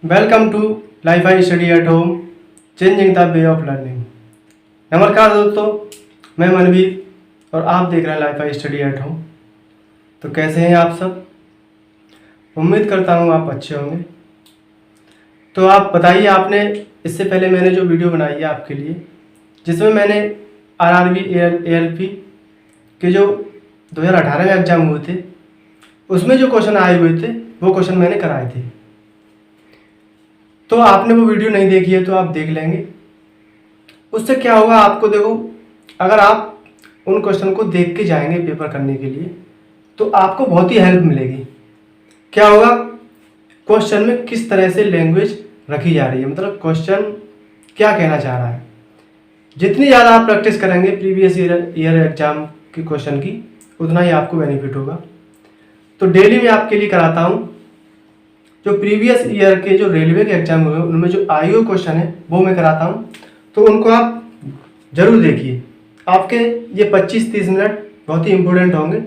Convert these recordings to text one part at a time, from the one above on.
Welcome to life I study at home changing the way of learning. नमस्कार दोस्तों, मैं मनवीर और आप देख रहे हैं life I study at home. तो कैसे हैं आप सब? उम्मीद करता हूँ आप अच्छे होंगे। तो आप बताइए, आपने इससे पहले मैंने जो वीडियो बनाई है आपके लिए, जिसमें मैंने आरआरबी एएलपी के जो 2018 में एग्ज़ाम हुए थे उसमें जो क्वेश्चन आए हुए थे वो क्वेश्चन मैंने कराए थे। तो आपने वो वीडियो नहीं देखी है तो आप देख लेंगे। उससे क्या होगा, आपको देखो, अगर आप उन क्वेश्चन को देख के जाएंगे पेपर करने के लिए तो आपको बहुत ही हेल्प मिलेगी। क्या होगा, क्वेश्चन में किस तरह से लैंग्वेज रखी जा रही है, मतलब क्वेश्चन क्या कहना चाह रहा है। जितनी ज़्यादा आप प्रैक्टिस करेंगे प्रीवियस ईयर एग्जाम के क्वेश्चन की, उतना ही आपको बेनिफिट होगा। तो डेली मैं आपके लिए कराता हूँ जो प्रीवियस ईयर के जो रेलवे के एग्जाम हुए उनमें जो आईओ क्वेश्चन है वो मैं कराता हूँ। तो उनको आप जरूर देखिए। आपके ये 25-30 मिनट बहुत ही इंपॉर्टेंट होंगे।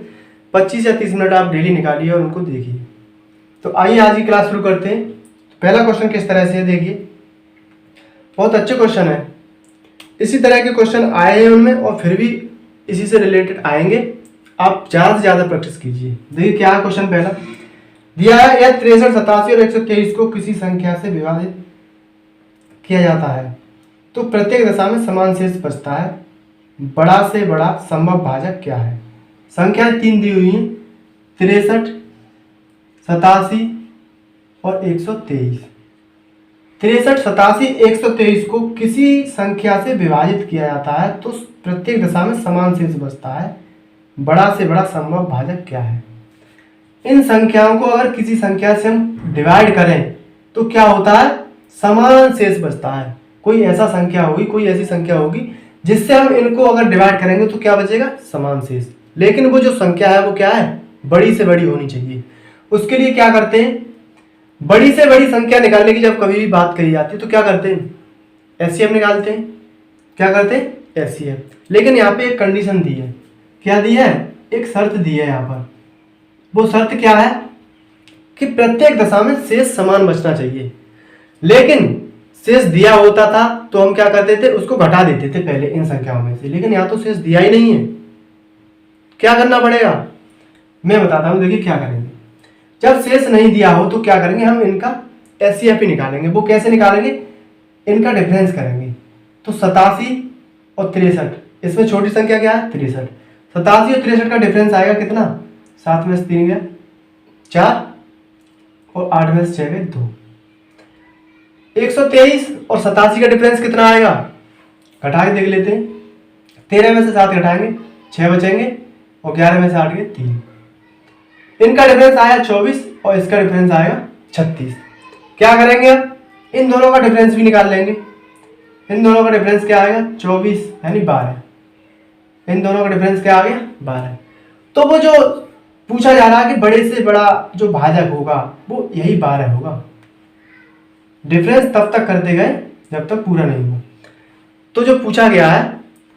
25 या 30 मिनट आप डेली निकालिए और उनको देखिए। तो आइए आज की क्लास शुरू करते हैं। पहला क्वेश्चन किस तरह से है देखिए, बहुत अच्छे क्वेश्चन है। इसी तरह के क्वेश्चन आए हैं उनमें और फिर भी इसी से रिलेटेड आएंगे। आप ज़्यादा से ज़्यादा प्रैक्टिस कीजिए। देखिए क्या है क्वेश्चन पहला दिया है, यह 63, 87 और 123 को किसी संख्या से विभाजित किया जाता है तो प्रत्येक दशा में समान शेष बचता है। बड़ा से बड़ा संभव भाजक क्या है? संख्या 3 दी हुई है, 63, 87 और 123। 63, 87, 123 को किसी संख्या से विभाजित किया जाता है तो प्रत्येक दशा में समान शेष बचता है। बड़ा से बड़ा संभव भाजक क्या है? इन संख्याओं को अगर किसी संख्या से हम डिवाइड करें तो क्या होता है? समान शेष बचता है। कोई ऐसा संख्या होगी, कोई ऐसी संख्या होगी जिससे हम इनको अगर डिवाइड करेंगे तो क्या बचेगा? समान शेष। लेकिन वो जो संख्या है वो क्या है? बड़ी से बड़ी होनी चाहिए। उसके लिए क्या करते हैं, बड़ी से बड़ी संख्या निकालने की जब कभी भी बात कही जाती है तो क्या करते हैं? एचसीएफ निकालते हैं। क्या करते हैं? एचसीएफ। लेकिन यहाँ पे एक कंडीशन दी है। क्या दी है? एक शर्त दी है यहाँ पर। वो शर्त क्या है कि प्रत्येक दशा में शेष समान बचना चाहिए। लेकिन शेष दिया होता था तो हम क्या करते थे? उसको घटा देते थे पहले इन संख्याओं में से। लेकिन यहाँ तो शेष दिया ही नहीं है। क्या करना पड़ेगा? मैं बताता हूँ। देखिए क्या करेंगे, जब शेष नहीं दिया हो तो क्या करेंगे? हम इनका एचसीएफ ही निकालेंगे। वो कैसे निकालेंगे? इनका डिफरेंस करेंगे। तो 87 और 63, इसमें छोटी संख्या क्या है? 63। 87 और 63 का डिफरेंस आएगा कितना? 7 में से 3 गया 4 और 8 में से 6 गए 2। 123 और 87 का डिफरेंस कितना आएगा? घटा के देख लेते हैं। 13 में से 7 घटाएंगे 6 बचेंगे और 11 में से 8 गए 3। इनका डिफरेंस आया 24 और इसका डिफरेंस आएगा 36। क्या करेंगे? इन दोनों का डिफरेंस भी निकाल लेंगे। इन दोनों का डिफरेंस क्या आएगा? 24 यानी 12। इन दोनों का डिफरेंस क्या आ गया? 12। तो वो जो पूछा जा रहा है कि बड़े से बड़ा जो भाजक होगा वो यही 12 होगा। डिफरेंस तब तक करते गए जब तक पूरा नहीं हुआ। तो जो पूछा गया है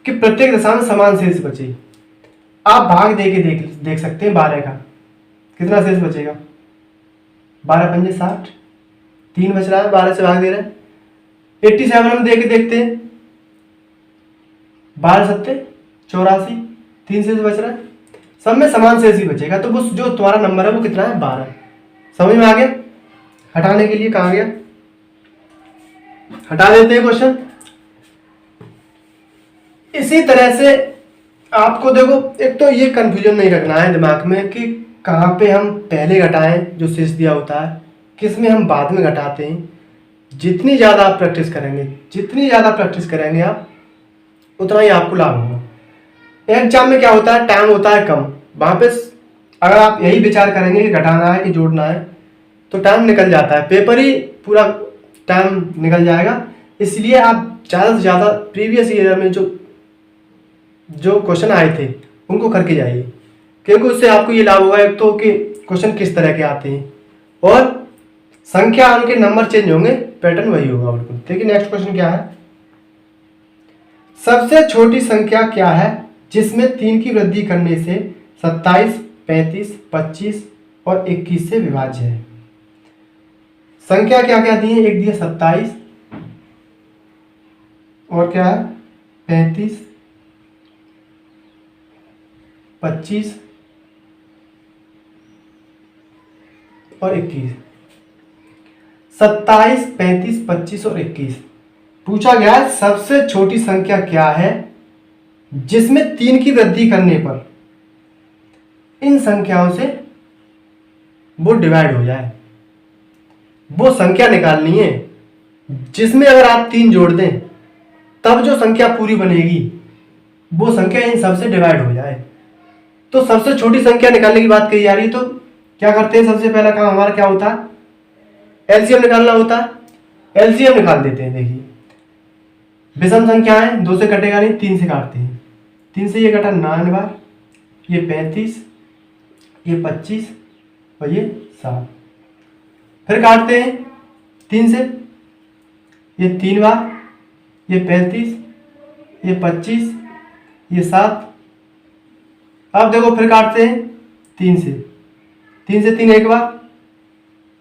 कि प्रत्येक दशा में समान शेष बचे, आप भाग दे के देख सकते हैं 12 का कितना शेष बचेगा। 12 पंजे 60, 3 बच रहा है, 12 से भाग दे रहे हैं। 87 हम दे के देखते हैं, 12 सत्ते 84, 3 शेष बच रहा है। सब में समान शेष ही बचेगा। तो वो जो तुम्हारा नंबर है वो कितना है? 12। समझ में आ गया? हटाने के लिए कहाँ गया? हटा देते हैं क्वेश्चन। इसी तरह से आपको देखो, एक तो ये कंफ्यूजन नहीं रखना है दिमाग में कि कहाँ पे हम पहले घटाएं जो शेष दिया होता है, किस में हम बाद में घटाते हैं। जितनी ज़्यादा आप प्रैक्टिस करेंगे, जितनी ज़्यादा प्रैक्टिस करेंगे आप, उतना ही आपको लाभ होगा। एग्जाम में क्या होता है? टाइम होता है कम। वहाँ पे अगर आप यही विचार करेंगे कि घटाना है कि जोड़ना है तो टाइम निकल जाता है, पेपर ही पूरा टाइम निकल जाएगा। इसलिए आप ज़्यादा से ज़्यादा प्रीवियस ईयर में जो क्वेश्चन आए थे उनको करके जाइए, क्योंकि उससे आपको ये लाभ होगा एक तो कि क्वेश्चन किस तरह के आते हैं और संख्या उनके नंबर चेंज होंगे, पैटर्न वही होगा बिल्कुल। देखिए नेक्स्ट क्वेश्चन क्या है, सबसे छोटी संख्या क्या है जिसमें 3 की वृद्धि करने से 27, 35, 25 और 21 से विभाज्य है। संख्या क्या क्या दी है, एक दी है 27 और क्या है 35, 25 और 21। 27, 35, 25 और 21 पूछा गया है सबसे छोटी संख्या क्या है जिसमें 3 की वृद्धि करने पर इन संख्याओं से वो डिवाइड हो जाए। वो संख्या निकालनी है जिसमें अगर आप 3 जोड़ दें तब जो संख्या पूरी बनेगी वो संख्या इन सबसे डिवाइड हो जाए। तो सबसे छोटी संख्या निकालने की बात कही जा रही है, तो क्या करते हैं, सबसे पहला काम हमारा क्या होता है, एलसीएम निकालना होता है। एलसीएम निकाल देते हैं। देखिए विषम संख्या है, 2 से कटेगा नहीं, 3 से काटते हैं। 3 से ये कटा 9 बार, ये 35, ये 25 और ये 7। फिर काटते हैं 3 से, ये 3 बार, ये 35, ये 25, ये 7। अब देखो फिर काटते हैं 3 से, 3 से 3 एक बार,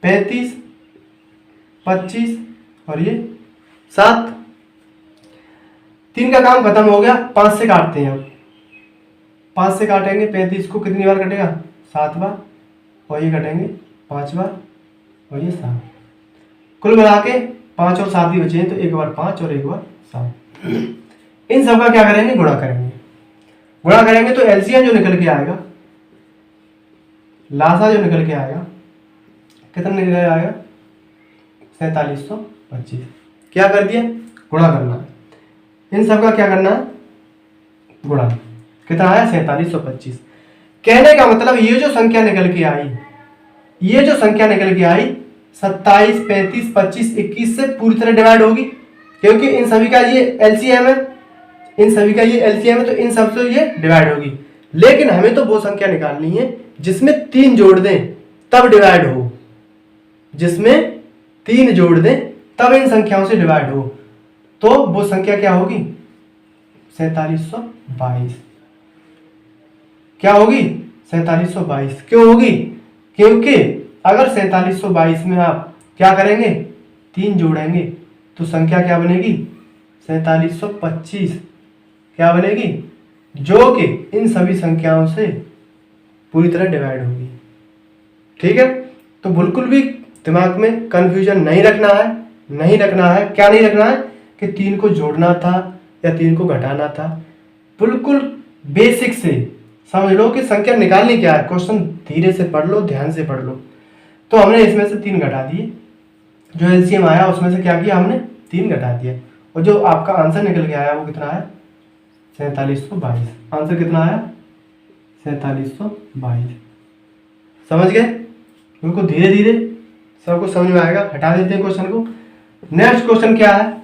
35, 25 और ये 7। 3 का काम खत्म हो गया। 5 से काटते हैं। अब 5 से काटेंगे 35 को, कितनी बार कटेगा, 7 बार, और ये कटेंगे 5 बार और ये 7। कुल मिला के 5 और 7 ही बचे हैं, तो एक बार 5 और एक बार 7। इन सब का क्या करेंगे, गुणा करेंगे। गुणा करेंगे तो एलसीएम जो निकल के आएगा, लासा जो निकल के आएगा, कितना निकल के आएगा, 4725। क्या कर दिया, गुणा करना है। इन सब का क्या करना है, गुणा। कितना आया, 4725। कहने का मतलब ये जो संख्या निकल के आई, ये जो संख्या निकल के आई 27, 35, 25, 21 से पूरी तरह डिवाइड होगी, क्योंकि इन सभी का ये एलसीएम है, इन सभी का ये एलसीएम है, तो इन सब से ये डिवाइड होगी। लेकिन हमें तो वो संख्या निकालनी है जिसमें 3 जोड़ दें तब डिवाइड हो, जिसमें 3 जोड़ दें तब इन संख्याओं से डिवाइड हो। तो वो संख्या क्या होगी, 4722। क्या होगी, 4722। क्यों होगी, क्योंकि अगर 4722 में आप क्या करेंगे, 3 जोड़ेंगे तो संख्या क्या बनेगी, 4725 क्या बनेगी, जो कि इन सभी संख्याओं से पूरी तरह डिवाइड होगी। ठीक है, तो बिल्कुल भी दिमाग में कंफ्यूजन नहीं रखना है, नहीं रखना है। क्या नहीं रखना है कि 3 को जोड़ना था या 3 को घटाना था। बिल्कुल बेसिक से समझ लो कि संख्या निकालनी क्या है। क्वेश्चन धीरे से पढ़ लो, ध्यान से पढ़ लो। तो हमने इसमें से 3 घटा दिए, जो एलसीएम आया उसमें से क्या किया, हमने 3 घटा दिया, और जो आपका आंसर निकल के आया वो कितना है, 4722। आंसर कितना आया, 4722। समझ गए, बिल्कुल धीरे धीरे सबको समझ में आएगा। हटा देते हैं क्वेश्चन को। नेक्स्ट क्वेश्चन क्या है,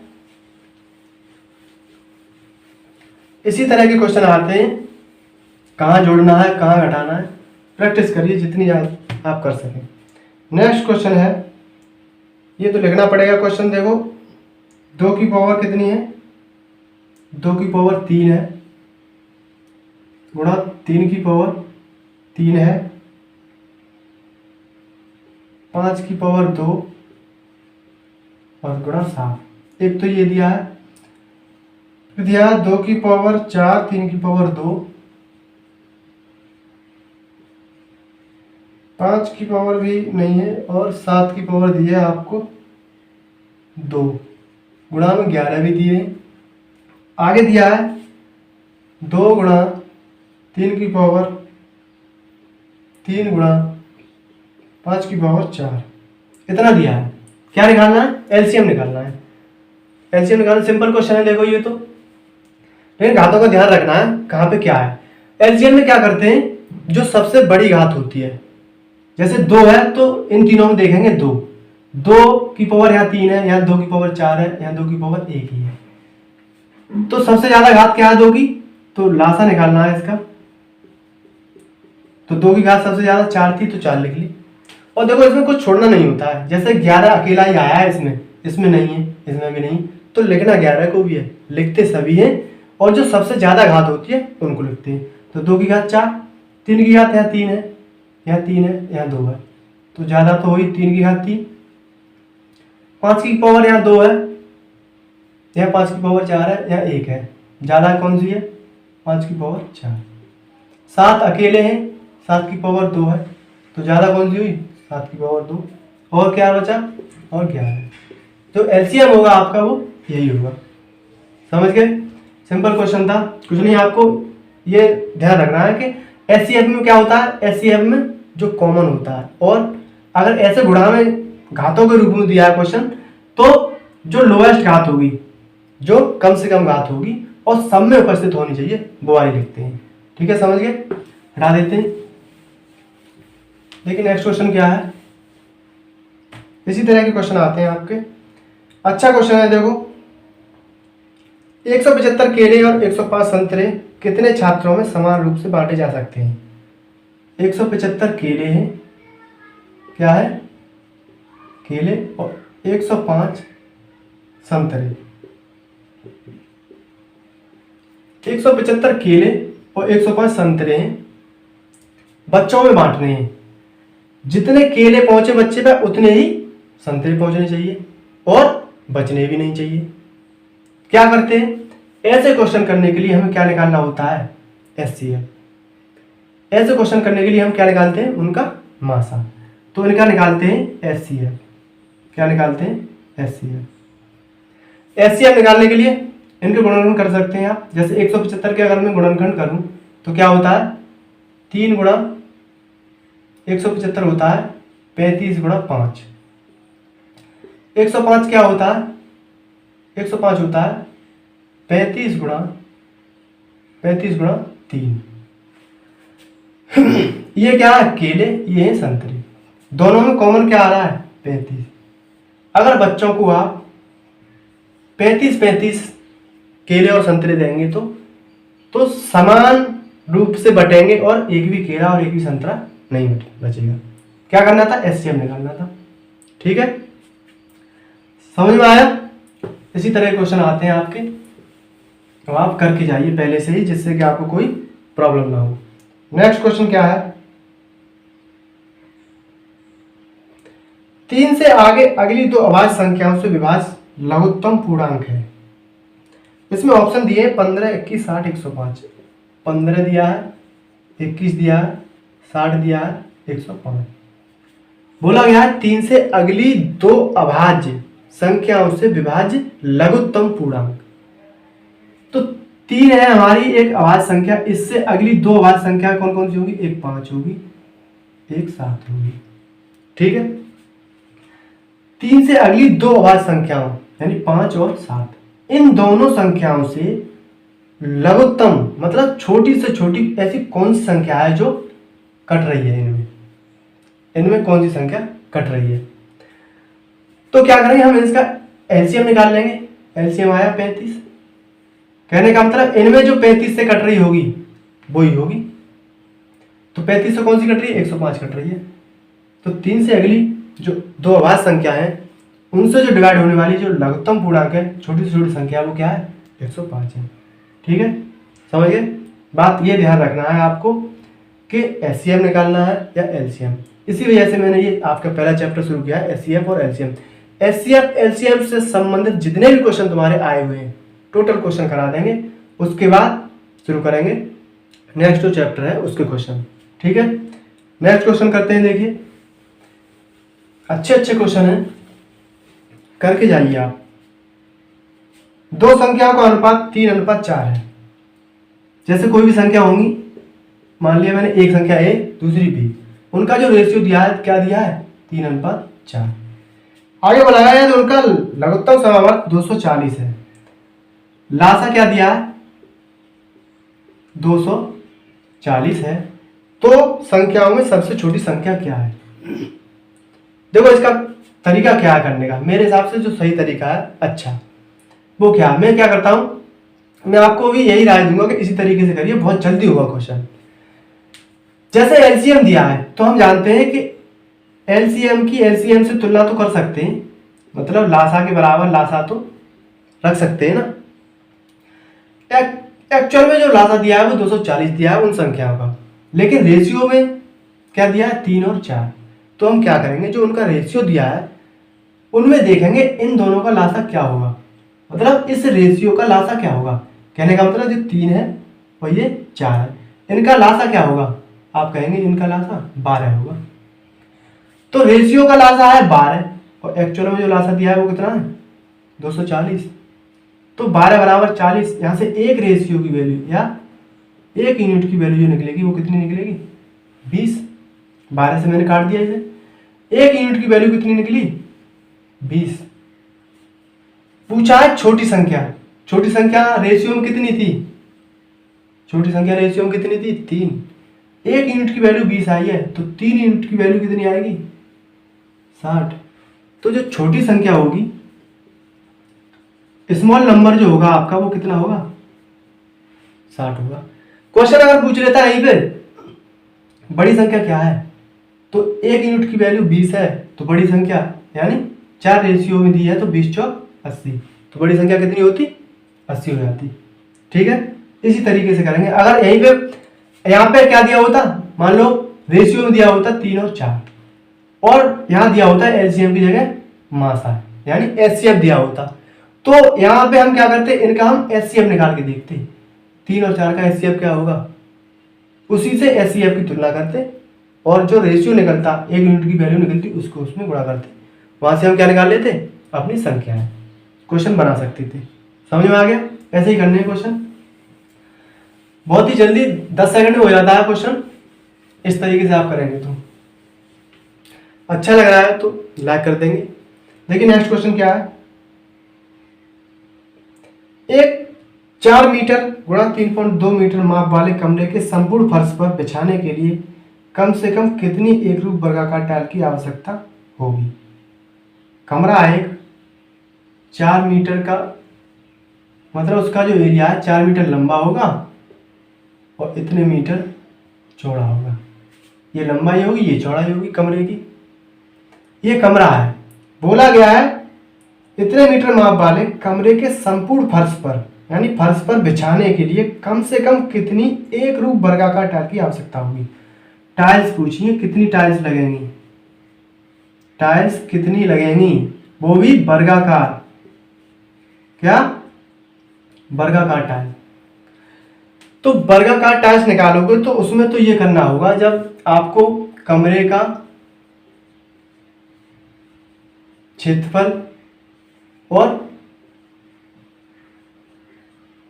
इसी तरह के क्वेश्चन आते हैं, कहाँ जोड़ना है, कहाँ घटाना है। प्रैक्टिस करिए जितनी आप कर सकें। नेक्स्ट क्वेश्चन है, ये तो लिखना पड़ेगा क्वेश्चन। देखो 2 की पावर कितनी है, 2 की पावर 3 है, गुणा 3 की पावर 3 है, 5 की पावर 2 और गुणा 7। एक तो ये दिया है, फिर दिया 2 की पावर 4, 3 की पावर 2, 5 की पावर भी नहीं है, और 7 की पावर दी है आपको 2, गुणा में 11 भी दिए। आगे दिया है 2 गुणा 3 की पावर 3 गुणा 5 की पावर 4, इतना दिया है। क्या निकालना है, एलसीएम निकालना है। एलसीएम निकालना सिंपल क्वेश्चन है। देखो ये तो, लेकिन घातों का ध्यान रखना है कहाँ पे क्या है। एलसीएम में क्या करते हैं, जो सबसे बड़ी घात होती है, जैसे 2 है तो इन तीनों में देखेंगे 2, 2 की पावर यहाँ 3 है, यहाँ 2 की पावर 4 है, यहाँ 2 की पावर 1 ही है। तो सबसे ज्यादा घात क्या है 2 की, तो लासा निकालना है इसका। तो 2 की घात सबसे ज्यादा 4 थी, तो 4 लिख ली। और देखो इसमें कुछ छोड़ना नहीं होता है, जैसे 11 अकेला ही आया है, इसमें नहीं है, इसमें भी नहीं, तो लिखना 11 को भी है, लिखते सभी हैं, और जो सबसे ज्यादा घात होती है उनको लिखते हैं। तो 2 की घात 4, 3 की घात यहाँ 3 है, यहाँ 3 है, यहाँ 2 है, तो ज्यादा तो हुई 3 की घात 3, 5 की पावर यहाँ 2 है, यहाँ 5 की पावर 4 है, यहाँ 1 है, ज़्यादा कौन सी है? 5 की पावर 4। 7 अकेले हैं, 7 की पावर 2 है, तो ज़्यादा कौन सी हुई? 7 की पावर 2। और क्या बचा? और 11। जो एलसीएम होगा आपका वो यही होगा। समझ गए? सिंपल क्वेश्चन था, कुछ नहीं। आपको ये ध्यान रखना है कि एचसीएफ में क्या होता है, एचसीएफ में जो कॉमन होता है, और अगर ऐसे गुणा में घातों के रूप में दिया है क्वेश्चन, तो जो लोएस्ट घात होगी, जो कम से कम घात होगी और सब में उपस्थित होनी चाहिए, वो वाली लिखते हैं। ठीक है, समझ गए? हटा देते हैं। देखिए नेक्स्ट क्वेश्चन क्या है। इसी तरह के क्वेश्चन आते हैं आपके। अच्छा क्वेश्चन है, देखो 175 केले और 105 संतरे कितने छात्रों में समान रूप से बांटे जा सकते हैं? 175 केले हैं, क्या है? केले, और 105 संतरे। 175 केले और 105 संतरे हैं, बच्चों में बांटने हैं। जितने केले पहुंचे बच्चे पे उतने ही संतरे पहुंचने चाहिए और बचने भी नहीं चाहिए। क्या करते हैं? ऐसे क्वेश्चन करने के लिए हमें क्या निकालना होता है? एचसीएफ। ऐसे क्वेश्चन करने के लिए हम क्या निकालते हैं? उनका मासा। तो इनका निकालते हैं एचसीएफ। क्या निकालते हैं? एचसीएफ। एचसीएफ निकालने के लिए इनके गुणनखंड कर सकते हैं आप। जैसे 175 के अगर मैं गुणनखंड करूं तो क्या होता है? 3 गुणा 175 होता है 35 गुणा 5। 105 क्या होता है? 105 होता है 35 गुणा 3। ये क्या है? केले, ये है संतरे। दोनों में कॉमन क्या आ रहा है? 35। अगर बच्चों को आप 35 केले और संतरे देंगे तो समान रूप से बटेंगे और एक भी केला और एक भी संतरा नहीं बचेगा। क्या करना था? एचसीएफ निकालना था। ठीक है, समझ में आया? इसी तरह के क्वेश्चन आते हैं आपके, तो आप करके जाइए पहले से ही, जिससे कि आपको कोई प्रॉब्लम ना हो। नेक्स्ट क्वेश्चन क्या है? 3 से आगे अगली 2 अभाज्य संख्याओं से विभाज्य लघुत्तम पूर्णांक है। इसमें ऑप्शन दिए 15, 21, 60, 105। 15 दिया है, 21 दिया है, 60 दिया है, 105। बोला गया है 3 से अगली 2 अभाज्य संख्याओं से विभाज्य लघुत्तम पूर्णांक। तो 3 है हमारी एक अभाज्य संख्या, इससे अगली 2 अभाज्य संख्या कौन कौन सी होगी? एक 5 होगी, एक 7 होगी। ठीक है, 3 से अगली 2 अभाज्य संख्याओं यानी 5 और 7, इन दोनों संख्याओं से लघुत्तम मतलब छोटी से छोटी ऐसी कौन सी संख्या है जो कट रही है? इनमें कौन सी संख्या कट रही है? तो क्या करेंगे? हम इसका एलसीएम निकाल लेंगे। एलसीएम आया 35। कहने का मतलब इनमें जो 35 से कट रही होगी वही होगी। तो 35 से कौन सी कट रही है? 105 कट रही है। तो 3 से अगली जो 2 अभाज्य संख्या है उनसे जो डिवाइड होने वाली जो लघुत्तम पूर्णांक है, छोटी से छोटी संख्या, वो क्या है? 105 है। ठीक है, समझ गए? बात ये ध्यान रखना है आपको कि एचसीएफ निकालना है या एलसीएम। इसी वजह से मैंने ये आपका पहला चैप्टर शुरू किया है, एचसीएफ और एलसीएम। एचसीएफ एलसीएम से संबंधित जितने भी क्वेश्चन तुम्हारे आए हुए हैं टोटल क्वेश्चन करा देंगे, उसके बाद शुरू करेंगे नेक्स्ट जो चैप्टर है उसके क्वेश्चन। ठीक है, नेक्स्ट क्वेश्चन करते हैं। देखिए अच्छे अच्छे क्वेश्चन हैं, करके जाइए आप। 2 संख्याओं का अनुपात 3:4 है। जैसे कोई भी संख्या होंगी, मान लिया मैंने एक संख्या ए दूसरी बी, उनका जो रेशियो दिया है क्या दिया है? 3:4। आगे बढ़ाया है तो उनका लघुत्तम समावर्त 240 है। लासा क्या दिया है? 240 है। तो संख्याओं में सबसे छोटी संख्या क्या है? देखो इसका तरीका क्या है करने का, मेरे हिसाब से जो सही तरीका है अच्छा वो क्या, मैं क्या करता हूं, मैं आपको भी यही राय दूंगा कि इसी तरीके से करिए, बहुत जल्दी होगा क्वेश्चन। जैसे एलसीएम दिया है तो हम जानते हैं कि एलसीएम की एलसीएम से तुलना तो कर सकते हैं, मतलब लासा के बराबर लासा तो रख सकते हैं ना। एक्चुअल में जो लासा दिया है वो 240 दिया है उन संख्याओं का, लेकिन रेशियो में क्या दिया है? 3 और 4। तो हम क्या करेंगे, जो उनका रेशियो दिया है उनमें देखेंगे इन दोनों का लासा क्या होगा, मतलब इस रेशियो का लासा क्या होगा। कहने का मतलब जो 3 है और ये 4 है, इनका लासा क्या होगा, आप कहेंगे इनका लासा 12 होगा। तो रेशियो का लासा है 12 और एक्चुअल में जो लासा दिया है वो कितना है 240। तो 12 बराबर 40, यहाँ से एक रेशियो की वैल्यू या एक यूनिट की वैल्यू जो निकलेगी वो कितनी निकलेगी 20। 12 से मैंने काट दिया इसे, एक यूनिट की वैल्यू कितनी निकली 20। पूछा है छोटी संख्या, छोटी संख्या रेशियो में कितनी थी, छोटी संख्या रेशियो में कितनी थी 3। एक यूनिट की वैल्यू 20 आई है तो 3 यूनिट की वैल्यू कितनी आएगी 60। तो जो छोटी संख्या होगी, स्मॉल नंबर जो होगा आपका वो कितना होगा 60 होगा। क्वेश्चन अगर पूछ लेता है यहीं पे बड़ी संख्या क्या है, तो एक यूनिट की वैल्यू 20 है तो बड़ी संख्या यानी 4 रेशियो में दी है तो 20 चौक 80, तो बड़ी संख्या कितनी होती 80 हो जाती। ठीक है, इसी तरीके से करेंगे। अगर यहीं पे यहाँ पे क्या दिया होता, मान लो रेशियो में दिया होता 3 और 4 और यहाँ दिया होता है एलसीएम की जगह मासा यानी एचसीएफ दिया होता, तो यहाँ पे हम क्या करते, इनका हम एचसीएफ निकाल के देखते, 3 और 4 का एचसीएफ क्या होगा, उसी से एचसीएफ की तुलना करते और जो रेशियो निकलता एक यूनिट की वैल्यू निकलती उसको उसमें गुणा करते, वहां से हम क्या निकाल लेते अपनी संख्या है, क्वेश्चन बना सकते थे। समझ में आ गया, ऐसे ही करने हैं क्वेश्चन, बहुत ही जल्दी 10 सेकंड में हो जाता है क्वेश्चन, इस तरीके से आप करेंगे तो। अच्छा लग रहा है तो लाइक कर देंगे। देखिए नेक्स्ट क्वेश्चन क्या है, एक 4 मीटर गुणा 3.2 मीटर माप वाले कमरे के संपूर्ण फर्श पर बिछाने के लिए कम से कम कितनी एक रूप वर्गाकार टाइल की आवश्यकता होगी। कमरा एक 4 मीटर का, मतलब उसका जो एरिया है 4 मीटर लंबा होगा और इतने मीटर चौड़ा होगा, ये लंबाई होगी ये चौड़ाई होगी कमरे की। ये कमरा है, बोला गया है इतने मीटर माप वाले कमरे के संपूर्ण फर्श पर यानी फर्श पर बिछाने के लिए कम से कम कितनी एक रूप वर्गाकार टाइल की आवश्यकता होगी। टाइल्स पूछिए कितनी टाइल्स लगेंगी, टाइल्स कितनी लगेंगी, वो भी वर्गाकार, क्या वर्गाकार टाइल। तो वर्गाकार टाइल्स निकालोगे तो उसमें तो ये करना होगा, जब आपको कमरे का क्षेत्रफल और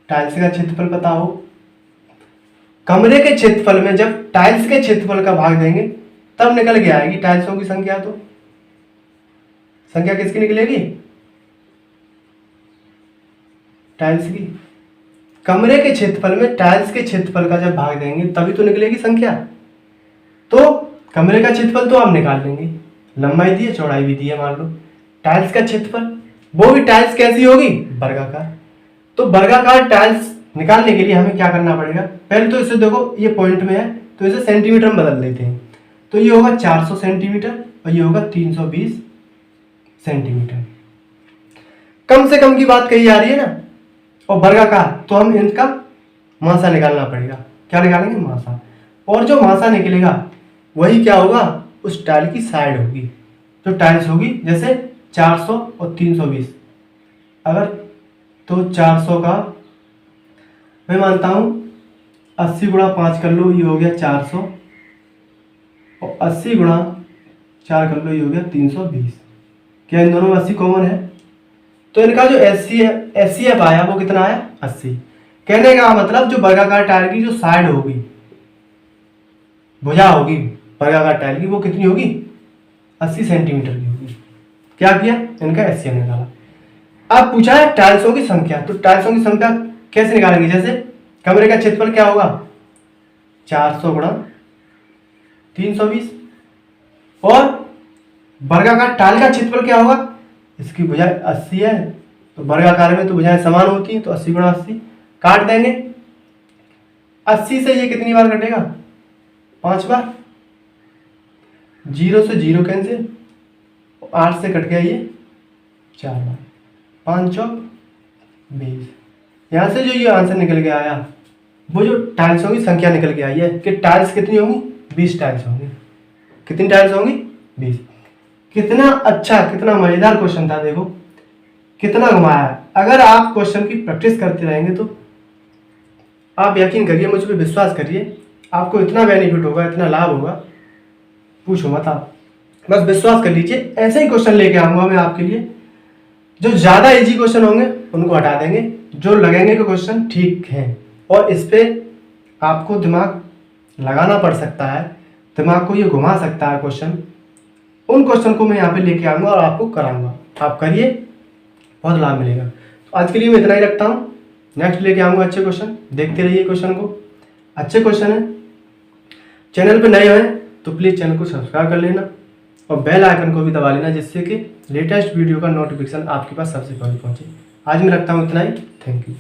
टाइल्स का क्षेत्रफल पता हो, कमरे के क्षेत्रफल में जब टाइल्स के क्षेत्रफल का भाग देंगे तब निकल के आएगी टाइल्सों की संख्या। तो संख्या किसकी निकलेगी, टाइल्स की। कमरे के क्षेत्रफल में टाइल्स के क्षेत्रफल का जब भाग देंगे तभी तो निकलेगी संख्या। तो कमरे का क्षेत्रफल तो आप निकाल लेंगे, लंबाई दी है चौड़ाई भी दी है, मान लो टाइल्स का क्षेत्रफल, वो भी टाइल्स कैसी होगी वर्गाकार। तो वर्गाकार टाइल्स निकालने के लिए हमें क्या करना पड़ेगा, पहले तो इसे देखो ये पॉइंट में है तो इसे सेंटीमीटर में बदल देते हैं, तो ये होगा 400 सेंटीमीटर और ये होगा 320 सेंटीमीटर। कम से कम की बात कही जा रही है ना, और वर्गाकार तो हम इनका मासा निकालना पड़ेगा। क्या निकालेंगे, मासा, और जो मासा निकलेगा वही क्या होगा उस टाइल की साइड होगी, जो टाइल्स होगी जैसे 400 और 320। अगर तो 400 का मैं मानता हूं 80 गुणा 5 कर लो, ये हो गया 400 और 80 गुणा 4 कर लो, ये हो गया 320। क्या इन दोनों में 80 कॉमन है, तो इनका जो एचसीएफ आया वो कितना आया 80। कहने का मतलब जो वर्गाकार टाइल की जो साइड होगी, भुजा होगी वर्गाकार टाइल की, वो कितनी होगी 80 सेंटीमीटर की होगी। क्या किया, इनका एचसीएफ निकाला। अब पूछा है टाइल्सों की संख्या, तो टाइल्सों की संख्या कैसे निकालेंगे, जैसे कमरे का क्षेत्रफल क्या होगा 400 गुणा 320 और वर्गाकार टाइल का क्षेत्रफल क्या होगा, इसकी भुजाएं 80 है तो वर्गाकार में तो भुजाएं समान होती हैं, तो 80 गुणा 80 काट देंगे। 80 से ये कितनी बार कटेगा 5 बार, 0 से 0 कैंसिल, 8 से कट गया ये 4 बार, 5 चौक 20। यहाँ से जो ये आंसर निकल के आया वो जो टाइल्सों की संख्या निकल के आई है कि टाइल्स कितनी होंगी 20 टाइल्स होंगी। कितनी टाइल्स होंगी 20। कितना अच्छा, कितना मजेदार क्वेश्चन था, देखो कितना घुमाया है। अगर आप क्वेश्चन की प्रैक्टिस करते रहेंगे तो आप यकीन करिए, मुझ पर विश्वास करिए, आपको इतना बेनिफिट होगा, इतना लाभ होगा, पूछो मत आप। बस विश्वास कर लीजिए, ऐसे ही क्वेश्चन लेके आऊंगा मैं आपके लिए। जो ज़्यादा इजी क्वेश्चन होंगे उनको हटा देंगे, जो लगेंगे कि क्वेश्चन ठीक है और इस पे आपको दिमाग लगाना पड़ सकता है, दिमाग को ये घुमा सकता है क्वेश्चन, उन क्वेश्चन को मैं यहाँ पे लेके आऊँगा और आपको कराऊंगा। आप करिए, बहुत लाभ मिलेगा। तो आज के लिए मैं इतना ही रखता हूँ, नेक्स्ट लेके आऊँगा अच्छे क्वेश्चन। देखते रहिए क्वेश्चन को, अच्छे क्वेश्चन है। चैनल पे नए हैं तो प्लीज़ चैनल को सब्सक्राइब कर लेना और बेल आइकन को भी दबा लेना, जिससे कि लेटेस्ट वीडियो का नोटिफिकेशन आपके पास सबसे पहले पहुंचे। आज मैं रखता हूँ इतना ही। Thank you.